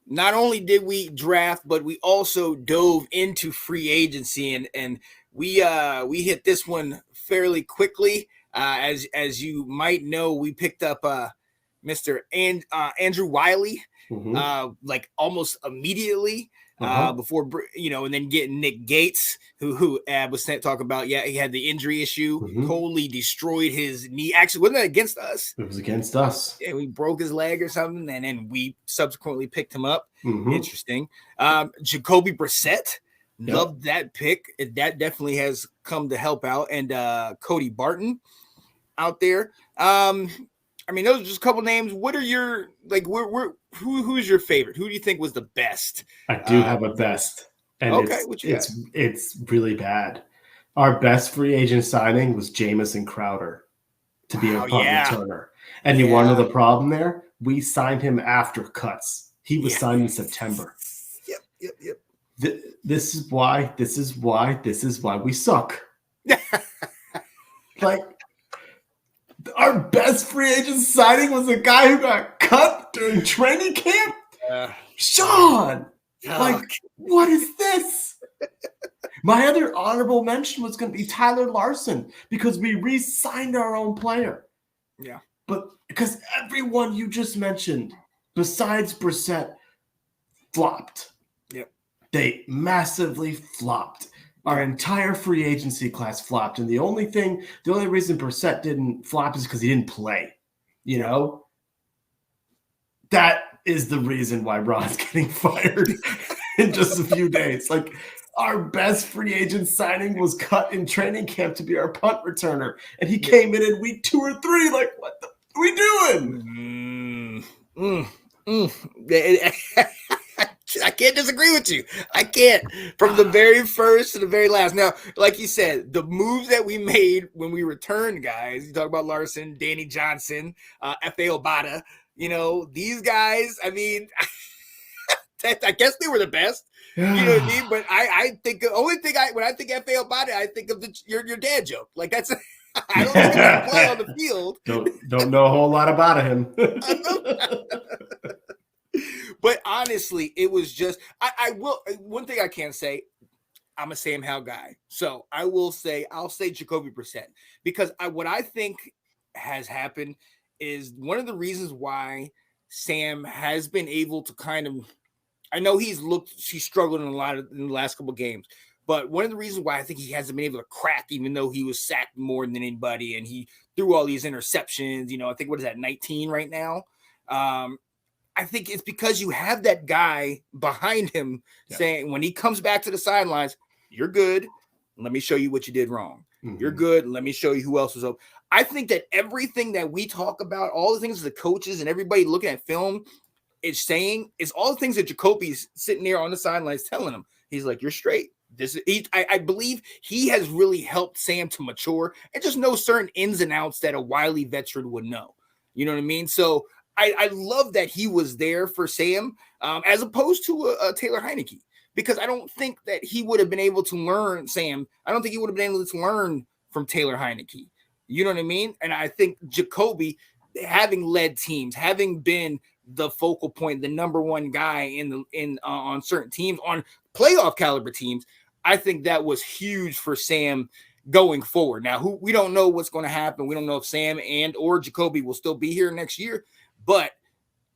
not only did we draft, but we also dove into free agency, and we hit this one fairly quickly. As you might know, we picked up Mr. Andrew Wiley like almost immediately. Before and then getting Nick Gates, who was talking about, he had the injury issue, totally destroyed his knee. Actually, wasn't that against us? It was against us. Yeah, we broke his leg or something, and then we subsequently picked him up. Interesting. Jacoby Brissett, loved that pick. That definitely has come to help out, and Cody Barton out there. I mean, those are just a couple names. What are your who's your favorite? Who do you think was the best? I do have a best, and it's really bad. Our best free agent signing was Jamison Crowder to be a punt returner. And you want to know the problem there? We signed him after cuts. He was signed in September. Yep. This is why we suck. Like, our best free agent signing was a guy who got cut during training camp. Sean, what is this? My other honorable mention was going to be Tyler Larson because we re-signed our own player. Yeah. But because everyone you just mentioned, besides Brissett, flopped. Yep. They massively flopped. Our entire free agency class flopped. And the only reason Brissett didn't flop is because he didn't play. You know? That is the reason why Ron's getting fired in just a few days. Like, our best free agent signing was cut in training camp to be our punt returner. And he came in week 2 or 3. Like, what the are we doing? I can't disagree with you. I can't. From the very first to the very last. Now, like you said, the moves that we made when we returned guys, you talk about Larson, Danny Johnson, F.A. Obata, these guys, I mean, I guess they were the best. You know what I mean? But I think the only thing when I think F.A. Obata, I think of your dad joke. Like, that's I don't think he play on the field. Don't know a whole lot about him. But honestly, it was just I will. One thing I can say, I'm a Sam Howell guy, so I'll say Jacoby Brissett because what I think has happened is one of the reasons why Sam has been able to kind of. I know he's struggled in the last couple of games, but one of the reasons why I think he hasn't been able to crack, even though he was sacked more than anybody and he threw all these interceptions. I think what is that 19 right now. I think it's because you have that guy behind him saying when he comes back to the sidelines, you're good. Let me show you what you did wrong. You're good. Let me show you who else was up. I think that everything that we talk about, all the things the coaches and everybody looking at film is saying is all the things that Jacoby's sitting there on the sidelines telling him. He's like, you're straight. I believe he has really helped Sam to mature and just know certain ins and outs that a wily veteran would know. You know what I mean? So I love that he was there for Sam as opposed to a Taylor Heineke, because I don't think that he would have been able to learn Sam. I don't think he would have been able to learn from Taylor Heineke. You know what I mean? And I think Jacoby, having led teams, having been the focal point, the number one guy on certain teams, on playoff caliber teams, I think that was huge for Sam going forward. Now, we don't know what's going to happen. We don't know if Sam or Jacoby will still be here next year. But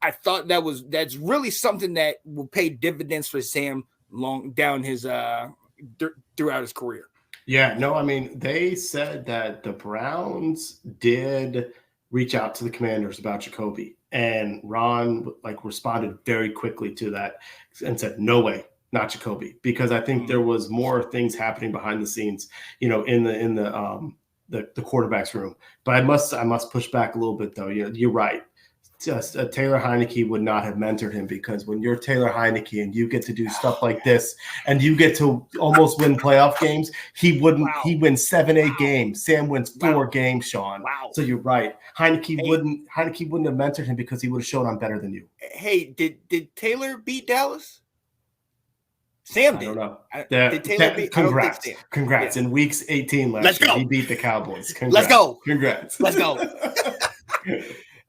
I thought that's really something that will pay dividends for Sam long down his throughout his career. Yeah, no, I mean, they said that the Browns did reach out to the Commanders about Jacoby, and Ron responded very quickly to that and said, "No way, not Jacoby," because I think there was more things happening behind the scenes, in the quarterback's room. But I must push back a little bit though. You're right. Just Taylor Heineke would not have mentored him, because when you're Taylor Heineke and you get to do stuff like this and you get to almost win playoff games, he wouldn't. Wow. He wins 7-8 games. Sam wins 4 games, Sean. Wow. So you're right. Heineke wouldn't have mentored him because he would have shown I'm better than you. Hey, did Taylor beat Dallas? Sam did. I don't know. Did Taylor beat? Congrats. Congrats. Yeah. In weeks 18 last year, he beat the Cowboys. Congrats. Let's go. Congrats. Let's go.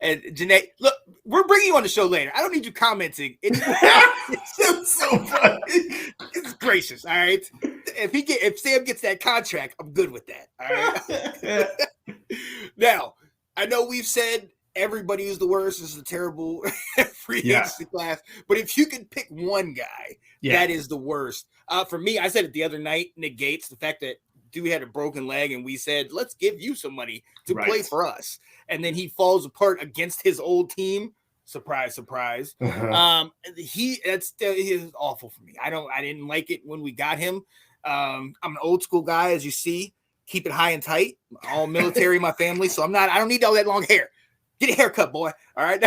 And Janae, look, we're bringing you on the show later. I don't need you commenting anymore. It's so funny. It's gracious, all right. If Sam gets that contract, I'm good with that. All right. Now, I know we've said everybody who's the worst. This is a terrible free agency class. But if you could pick one guy that is the worst, for me, I said it the other night, Nick Gates, the fact that dude had a broken leg and we said, let's give you some money to play for us. And then he falls apart against his old team. Surprise, surprise. He is awful for me. I didn't like it when we got him. I'm an old school guy, as you see. Keep it high and tight. All military in my family, so I don't need all that long hair. Get a haircut, boy. All right.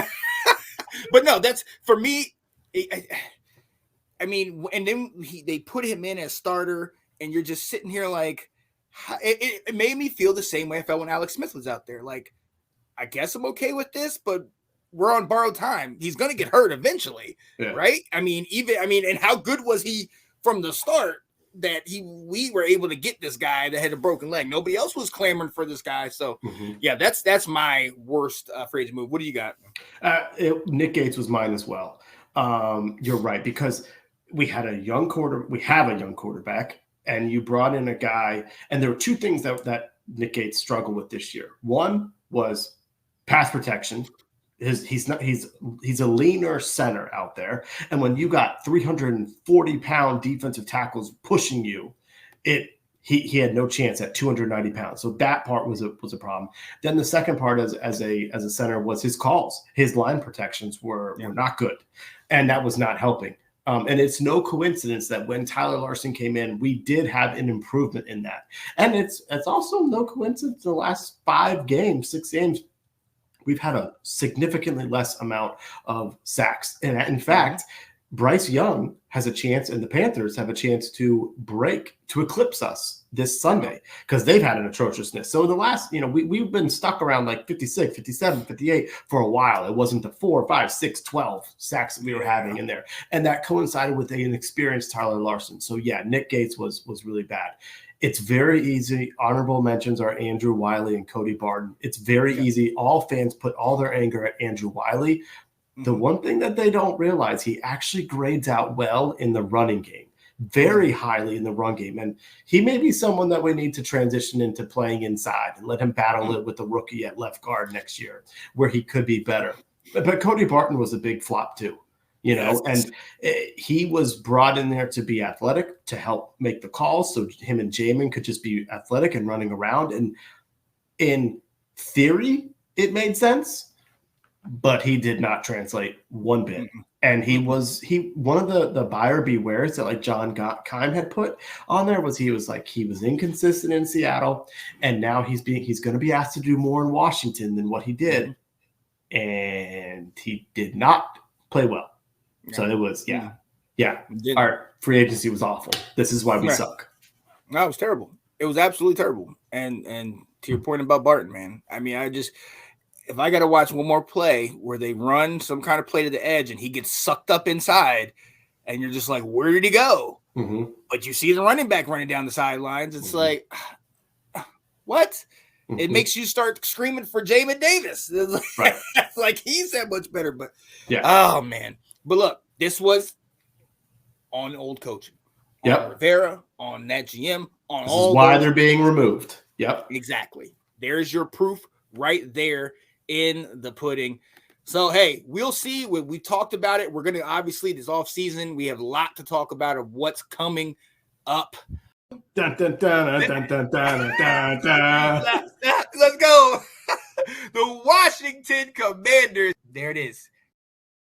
But no, that's for me. I mean, and then they put him in as starter, and you're just sitting here like, it made me feel the same way I felt when Alex Smith was out there. Like, I guess I'm okay with this, but we're on borrowed time. He's going to get hurt eventually, right? I mean, and how good was he from the start that we were able to get this guy that had a broken leg? Nobody else was clamoring for this guy. So, yeah, that's my worst free agent move. What do you got? Nick Gates was mine as well. You're right, because we have a young quarterback, and you brought in a guy, and there were two things that Nick Gates struggled with this year. One was pass protection. He's a leaner center out there, and when you got 340-pound defensive tackles pushing you, he had no chance at 290 pounds. So that part was a problem. Then the second part as a center was his calls. His line protections were not good, and that was not helping. And it's no coincidence that when Tyler Larsen came in, we did have an improvement in that. And it's also no coincidence the last 6 games, we've had a significantly less amount of sacks. And in fact, Bryce Young has a chance, and the Panthers have a chance to eclipse us this Sunday, because they've had an atrociousness. So the last, we've been stuck around like 56, 57, 58 for a while. It wasn't the 4, 5, 6, 12 sacks that we were having in there. And that coincided with an experienced Tyler Larsen. So yeah, Nick Gates was really bad. It's very easy. Honorable mentions are Andrew Wiley and Cody Barton. It's very easy. All fans put all their anger at Andrew Wiley. The one thing that they don't realize, he actually grades out well in the running game, very highly in the run game. And he may be someone that we need to transition into playing inside and let him battle it with the rookie at left guard next year, where he could be better. But Cody Barton was a big flop too. And he was brought in there to be athletic, to help make the calls. So him and Jamin could just be athletic and running around. And in theory, it made sense, but he did not translate one bit. And he one of the buyer bewares that like John Keim had put on there was he was inconsistent in Seattle, and now he's going to be asked to do more in Washington than what he did. And he did not play well. So it was, our free agency was awful. This is why we suck. No, it was terrible. It was absolutely terrible. And to your point about Barton, man, I mean, if I got to watch one more play where they run some kind of play to the edge and he gets sucked up inside and you're just like, where did he go? But you see the running back running down the sidelines. It's like, what? It makes you start screaming for Jamin Davis. It's like he's that much better. But oh man. But look, this was on old coaching. On Rivera, on that GM, on all. This is why they're being removed. Yep. Exactly. There's your proof right there in the pudding. So, hey, we'll see. We talked about it. We're going to, obviously, this off season, we have a lot to talk about of what's coming up. Dun, dun, dun, dun, dun, dun, dun, dun. Let's go. The Washington Commanders. There it is.